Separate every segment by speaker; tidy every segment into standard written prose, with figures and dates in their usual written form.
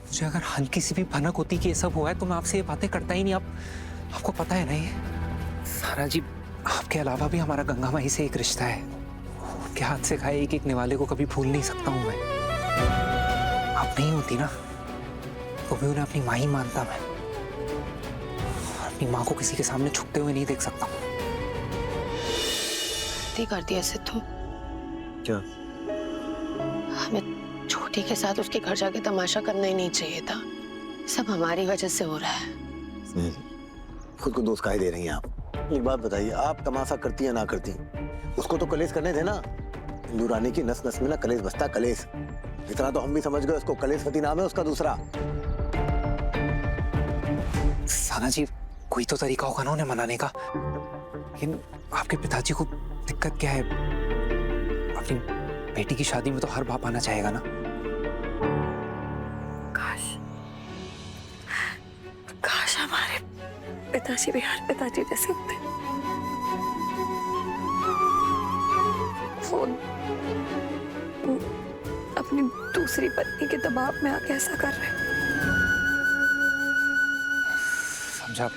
Speaker 1: मुझे अगर हल्की सी भी भनक होती कि ये सब हुआ है तो मैं आपसे ये बातें करता ही नहीं। आपको पता है ना ये सारा जी, आपके अलावा भी हमारा गंगा माई से एक रिश्ता है। उनके हाथ से खाए एक एक निवाले को कभी भूल नहीं सकता हूँ मैं। आप नहीं होती ना तो भी उन्हें अपनी माँ ही मानता मैं। अपनी माँ को किसी के सामने झुकते हुए नहीं देख सकता।
Speaker 2: गलती कर दी ऐसे तुम।
Speaker 3: क्या?
Speaker 2: हमें छोटी के साथ उसके घर जाके तमाशा करना ही नहीं चाहिए था। सब हमारी वजह से हो रहा है।
Speaker 3: खुद को दोष काहे दे रही हैं आप? एक बात बताइए, आप तमाशा करती या ना करती, उसको तो कलेश करने थे ना। इंदू रानी की नस नस में ना कलेश बसता, कलेश। इतना तो हम भी समझ गए, उसको कलेशवती नाम है उसका दूसरा।
Speaker 1: साना जी, कोई तो तरीका होगा ना उन्हें मनाने का। लेकिन आपके पिताजी को दिक्कत क्या है? अपनी बेटी की शादी में तो हर बाप आना चाहेगा ना।
Speaker 2: काश हमारे पिताजी भी हर पिताजी जैसे होते। वो अपनी दूसरी पत्नी के दबाव में आके ऐसा कर रहे।
Speaker 1: समझा।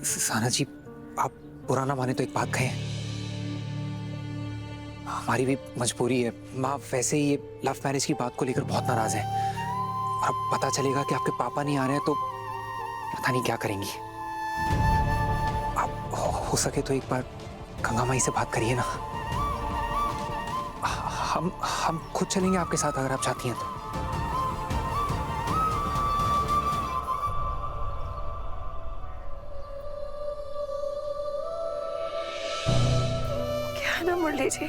Speaker 1: साना जी, आप पुराना माने तो एक बात कहें, हमारी भी मजबूरी है। माँ वैसे ही ये लव मैरिज की बात को लेकर बहुत नाराज है और अब पता चलेगा कि आपके पापा नहीं आ रहे हैं तो पता नहीं क्या करेंगी। आप हो सके तो एक बार गंगा माई से बात करिए ना। हम खुद चलेंगे आपके साथ अगर आप चाहती हैं तो।
Speaker 2: क्या ना मुरली जी,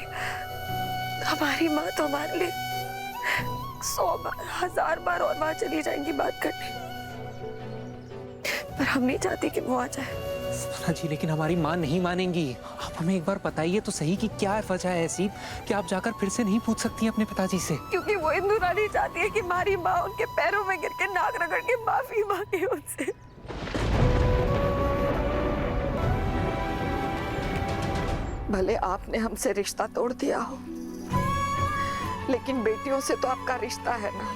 Speaker 2: हमारी माँ तो हमारे लिए 100 बार 1000 बार और वहां चली जाएंगी बात करने, पर हम नहीं चाहते कि वो आ जाए।
Speaker 1: साना जी, लेकिन हमारी माँ नहीं मानेंगी। आप हमें एक बार बताइए तो सही कि क्या वजह है ऐसी कि आप जाकर फिर से नहीं पूछ सकती हैं अपने पिताजी से।
Speaker 2: क्योंकि वो इंदू रानी चाहती है कि हमारी माँ उनके पैरों में गिर के नाक रगड़ के माफी मांगे उनसे। भले आपने हमसे रिश्ता तोड़ दिया हो, लेकिन बेटियों से तो आपका रिश्ता है ना।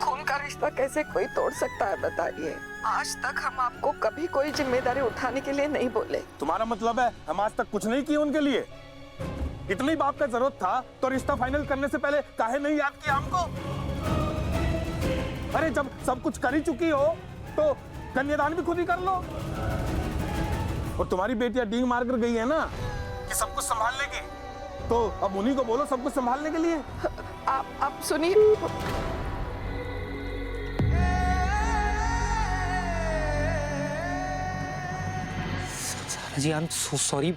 Speaker 2: खून का रिश्ता कैसे कोई तोड़ सकता है बताइए। आज तक हम आपको कभी कोई जिम्मेदारी उठाने के लिए नहीं बोले।
Speaker 4: तुम्हारा मतलब है हम आज तक कुछ नहीं किए उनके लिए? इतनी बात का जरूरत था तो रिश्ता फाइनल करने से पहले काहे नहीं याद किया हमको? अरे जब सब कुछ कर ही चुकी हो तो कन्यादान भी खुद ही कर लो। और तुम्हारी बेटियां डींग मार कर गई है ना कि सब कुछ संभालने की, तो अब उन्हीं को बोलो सब कुछ संभालने के लिए।
Speaker 2: आप सुनिए।
Speaker 1: जी, आई एम सो सॉरी।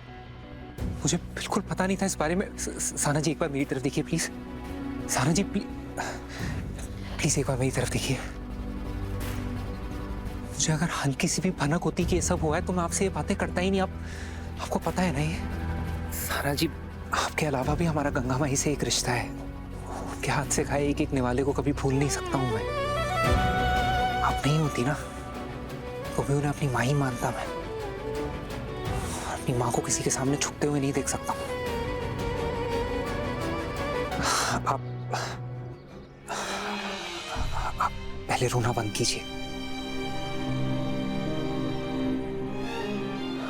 Speaker 1: मुझे बिल्कुल पता नहीं था इस बारे में। साना जी, एक बार मेरी तरफ देखिए प्लीज। साना जी प्लीज एक बार मेरी तरफ देखिए। मुझे अगर हल्की सी भी भनक होती कि ये सब हुआ है तो मैं आपसे ये बातें करता ही नहीं। आपको पता है ना ये साना जी, आपके अलावा भी हमारा गंगा माई से एक रिश्ता है। उनके हाथ से खाए एक एक निवाले को कभी भूल नहीं सकता हूँ मैं। आप नहीं होती ना तो भी उन्हें अपनी माँ ही मानता मैं। अपनी माँ को किसी के सामने झुकते हुए नहीं देख सकता। आप पहले रोना बंद कीजिए।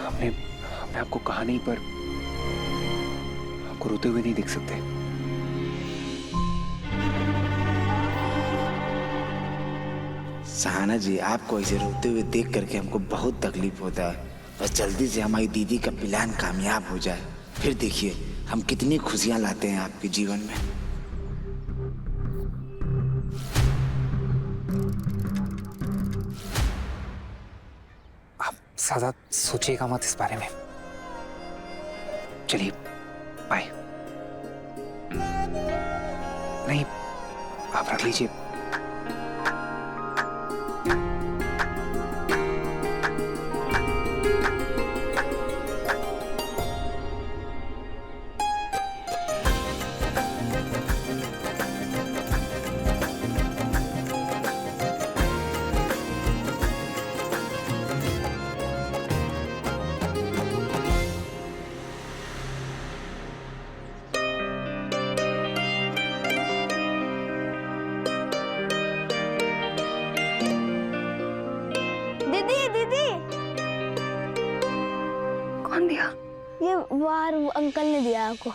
Speaker 1: हमने आपको कहा नहीं, पर आपको रोते हुए नहीं देख सकते।
Speaker 5: सहाना जी, आपको ऐसे रोते हुए देख करके हमको बहुत तकलीफ होता है। बस जल्दी से हमारी दीदी का प्लान कामयाब हो जाए, फिर देखिए हम कितनी खुशियां लाते हैं आपके जीवन में।
Speaker 1: आप ज्यादा सोचिएगा मत इस बारे में। चलिए बाय। नहीं, आप रख लीजिए।
Speaker 2: कौन दिया?
Speaker 6: ये बाहर अंकल ने दिया आपको।